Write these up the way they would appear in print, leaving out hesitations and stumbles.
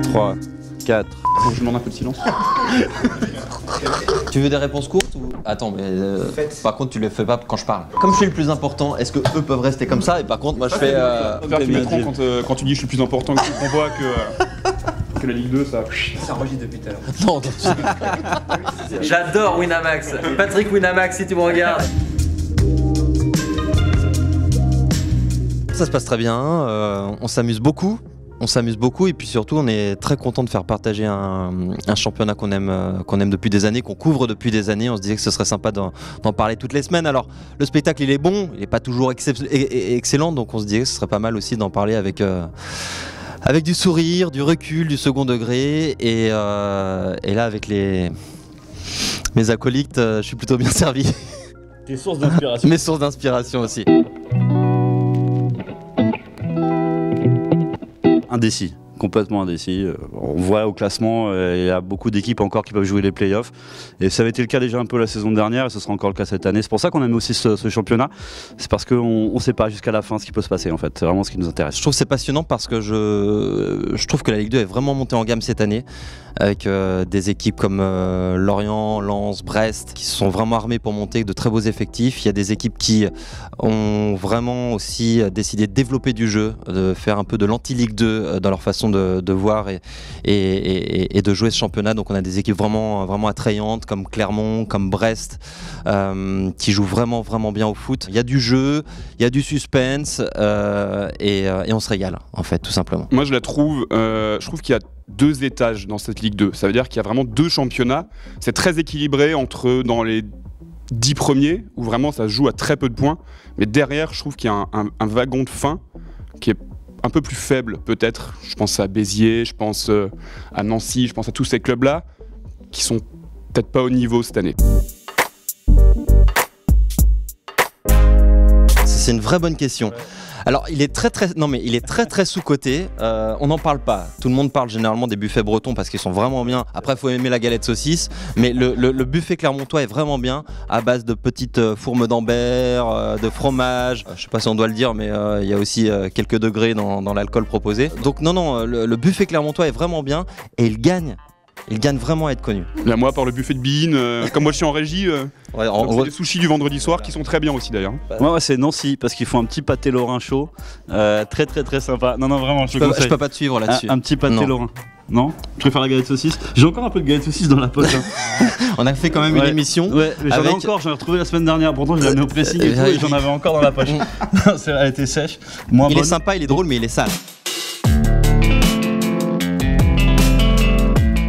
3, 4. Faut que je demande un peu de silence. Tu veux des réponses courtes ou... Attends, mais par contre, tu les fais pas quand je parle. Comme je suis le plus important, est-ce que eux peuvent rester comme ça? Et par contre, moi, je fais. Tu mettras quand tu dis je suis plus important qu'on voit que la Ligue 2, ça. Ça enregistre depuis tout à l'heure. Non, J'adore Winamax. Patrick Winamax, si tu me regardes. ça se passe très bien. On s'amuse beaucoup. Et puis surtout on est très content de faire partager un championnat qu'on aime depuis des années, qu'on couvre depuis des années. On se disait que ce serait sympa d'en parler toutes les semaines. Alors le spectacle il est bon, il n'est pas toujours excellent, donc on se disait que ce serait pas mal aussi d'en parler avec du sourire, du recul, du second degré et là avec mes acolytes, je suis plutôt bien servi. Tes sources d'inspiration. Mes sources d'inspiration aussi. Indécis, complètement indécis. On voit au classement, il y a beaucoup d'équipes encore qui peuvent jouer les playoffs. Et ça avait été le cas déjà un peu la saison dernière et ce sera encore le cas cette année. C'est pour ça qu'on aime aussi ce championnat. C'est parce qu'on ne sait pas jusqu'à la fin ce qui peut se passer en fait. C'est vraiment ce qui nous intéresse. Je trouve que c'est passionnant parce que je trouve que la Ligue 2 est vraiment montée en gamme cette année. Avec des équipes comme Lorient, Lens, Brest qui se sont vraiment armées pour monter avec de très beaux effectifs. Il y a des équipes qui ont vraiment aussi décidé de développer du jeu, de faire un peu de l'anti-Ligue 2 dans leur façon de voir et de jouer ce championnat. Donc on a des équipes vraiment attrayantes comme Clermont, comme Brest qui jouent vraiment bien au foot. Il y a du jeu, il y a du suspense et on se régale en fait tout simplement. Moi je trouve qu'il y a 2 étages dans cette Ligue 2. Ça veut dire qu'il y a vraiment 2 championnats. C'est très équilibré dans les 10 premiers, où vraiment ça se joue à très peu de points. Mais derrière, je trouve qu'il y a un wagon de fin qui est un peu plus faible, peut-être. Je pense à Béziers, je pense à Nancy, je pense à tous ces clubs-là qui sont peut-être pas au niveau cette année. C'est une vraie bonne question. Alors il est très sous-coté, on n'en parle pas. Tout le monde parle généralement des buffets bretons parce qu'ils sont vraiment bien. Après il faut aimer la galette saucisse, mais le buffet clermontois est vraiment bien à base de petites fourmes d'Ambert, de fromage. Je sais pas si on doit le dire, mais il y a aussi quelques degrés dans l'alcool proposé. Donc non, le buffet clermontois est vraiment bien et il gagne vraiment à être connu. Là, moi, par le buffet de Bean, comme moi je suis en régie, c'est les sushis du vendredi soir qui sont très bien aussi d'ailleurs. Moi, c'est Nancy parce qu'ils font un petit pâté lorrain chaud, très sympa. Non, vraiment, je peux pas te suivre là-dessus. Un petit pâté lorrain. Non, je préfère la galette saucisse. J'ai encore un peu de galette saucisse dans la poche. On a fait quand même une émission. Ouais, mais j'en ai encore, j'en ai retrouvé la semaine dernière. Pourtant, je l'ai amené au pressing et tout, et j'en avais encore dans la poche. Elle était sèche. Il est sympa, il est drôle, mais il est sale.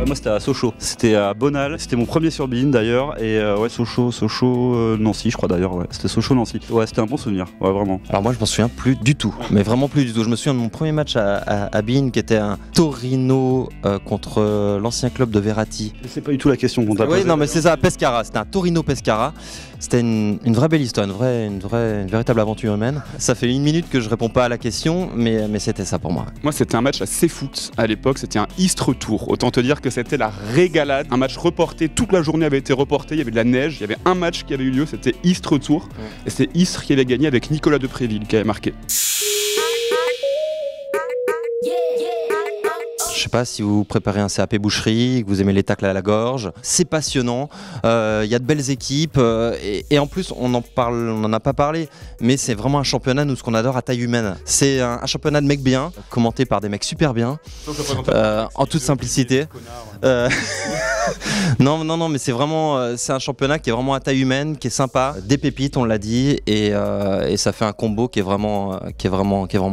Moi c'était à Sochaux, c'était à Bonal, c'était mon premier sur Bein d'ailleurs et Sochaux, Nancy je crois d'ailleurs, ouais. C'était Sochaux Nancy, ouais c'était un bon souvenir, ouais vraiment. Alors moi je m'en souviens plus du tout, mais vraiment plus du tout. Je me souviens de mon premier match à Bein qui était un Torino contre l'ancien club de Verratti. C'est pas du tout la question qu'on t'a posée. Oui non mais c'est ça, Pescara, c'était un Torino-Pescara. C'était une vraie belle histoire, une véritable aventure humaine. Ça fait 1 minute que je réponds pas à la question, mais c'était ça pour moi. Moi c'était un match assez foot à l'époque, c'était un East Retour. Autant te dire que c'était la régalade. Un match reporté, toute la journée avait été reportée, il y avait de la neige, il y avait un match qui avait eu lieu, c'était East Retour. Et c'est Istres qui avait gagné avec Nicolas Depréville qui avait marqué. Je sais pas si vous préparez un CAP boucherie, que vous aimez les tacles à la gorge. C'est passionnant, y a de belles équipes et en plus on en a pas parlé, mais c'est vraiment un championnat, nous ce qu'on adore à taille humaine. C'est un championnat de mecs bien, commenté par des mecs super bien, en toute simplicité. Non, mais c'est un championnat qui est vraiment à taille humaine, qui est sympa, des pépites on l'a dit et ça fait un combo qui est vraiment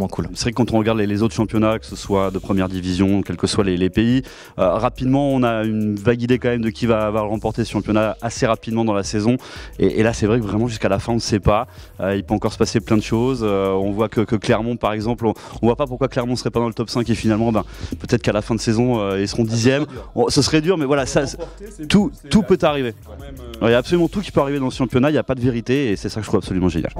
cool. C'est vrai que quand on regarde les autres championnats, que ce soit de première division, quels que soient les pays, rapidement on a une vague idée quand même de qui va remporter ce championnat assez rapidement dans la saison et là c'est vrai que vraiment jusqu'à la fin on ne sait pas, il peut encore se passer plein de choses, on voit que Clermont par exemple, on voit pas pourquoi Clermont serait pas dans le top 5 et finalement peut-être qu'à la fin de saison ils seront 10e, ce serait dur mais voilà, tout peut arriver, il y a absolument tout qui peut arriver dans ce championnat, il n'y a pas de vérité et c'est ça que je trouve absolument génial.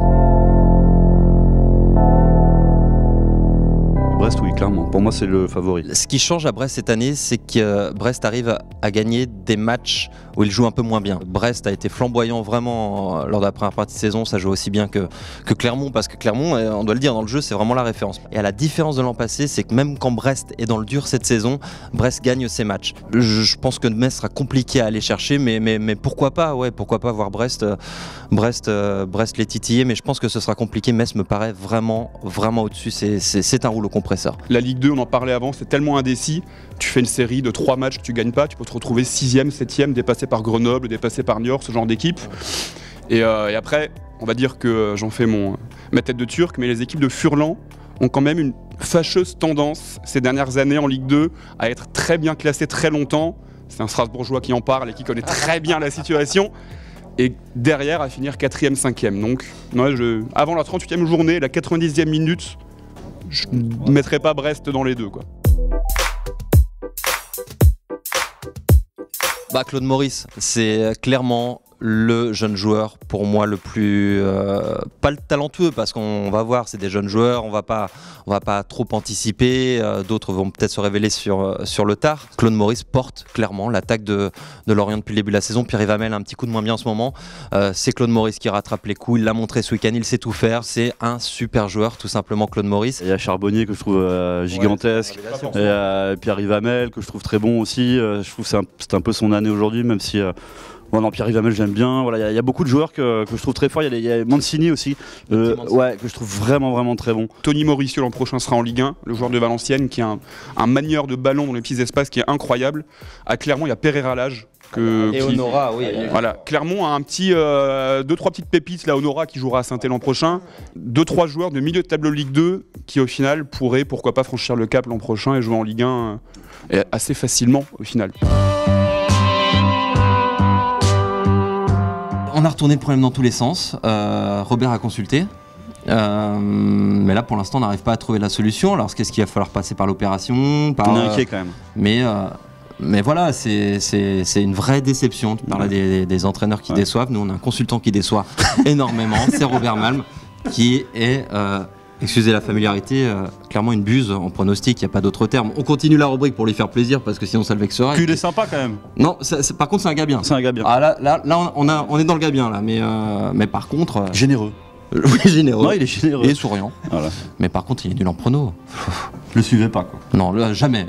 Brest, oui. clairement. Pour moi, c'est le favori. Ce qui change à Brest cette année, c'est que Brest arrive à gagner des matchs où il joue un peu moins bien. Brest a été flamboyant vraiment lors de la première partie de saison, ça joue aussi bien que Clermont, parce que Clermont, on doit le dire, dans le jeu, c'est vraiment la référence. Et à la différence de l'an passé, c'est que même quand Brest est dans le dur cette saison, Brest gagne ses matchs. Je pense que Metz sera compliqué à aller chercher, mais pourquoi pas, pourquoi pas voir Brest les titiller, mais je pense que ce sera compliqué. Metz me paraît vraiment au-dessus, c'est un rouleau compresseur. La Ligue 2, on en parlait avant, c'est tellement indécis. Tu fais une série de 3 matchs que tu gagnes pas, tu peux te retrouver 6e, 7e, dépassé par Grenoble, dépassé par Niort, ce genre d'équipe. Et après, on va dire que j'en fais ma tête de turc, mais les équipes de Furlan ont quand même une fâcheuse tendance ces dernières années en Ligue 2 à être très bien classées très longtemps. C'est un Strasbourgeois qui en parle et qui connaît très bien la situation. Et derrière à finir 4e, 5e. Donc avant la 38e journée, la 90e minute, je ne mettrai pas Brest dans les deux, quoi. Claude Maurice, c'est clairement le jeune joueur pour moi le plus pas le talentueux, parce qu'on va voir, c'est des jeunes joueurs, on va pas trop anticiper, d'autres vont peut-être se révéler sur le tard. Claude Maurice porte clairement l'attaque de Lorient depuis le début de la saison. Pierre-Yves Hamel a un petit coup de moins bien en ce moment, c'est Claude Maurice qui rattrape les coups, il l'a montré ce week-end, il sait tout faire, c'est un super joueur tout simplement, Claude Maurice. Il y a Charbonnier que je trouve gigantesque, et Pierre-Yves Hamel que je trouve très bon aussi, je trouve que c'est un peu son année aujourd'hui, même si Pierre-Yves Hamel, j'aime bien. Voilà, il y a beaucoup de joueurs que je trouve très forts. Il y a Mancini aussi, que je trouve vraiment très bon. Tony Mauricio l'an prochain sera en Ligue 1, le joueur de Valenciennes qui a un manieur de ballon dans les petits espaces qui est incroyable. À Clermont, il y a Pereira Lage. Honora, oui. Voilà, Clermont a un petit 2-3 petites pépites là, Honora qui jouera à Saint-Étienne l'an prochain. 2-3 joueurs de milieu de tableau Ligue 2 qui au final pourraient pourquoi pas franchir le cap l'an prochain et jouer en Ligue 1 assez facilement au final. On a retourné le problème dans tous les sens. Robert a consulté. Mais là, pour l'instant, on n'arrive pas à trouver la solution. Alors, qu'est-ce qu'il va falloir passer par l'opération On est inquiet quand même. Mais voilà, c'est une vraie déception. Tu parlais des entraîneurs qui déçoivent. Nous, on a un consultant qui déçoit énormément. C'est Robert Malm, qui est, excusez la familiarité, clairement une buse en pronostic. Il n'y a pas d'autre terme. On continue la rubrique pour lui faire plaisir, parce que sinon ça le vexerait. Il est sympa quand même. Non, par contre, c'est un gars bien. C'est un gars bien. Ah, là on est dans le gars bien, là. Mais par contre... Généreux. Oui, généreux. Non, il est généreux. Et souriant. Voilà. Mais par contre, il est nul en prono. Je le suivais pas, quoi. Non, jamais.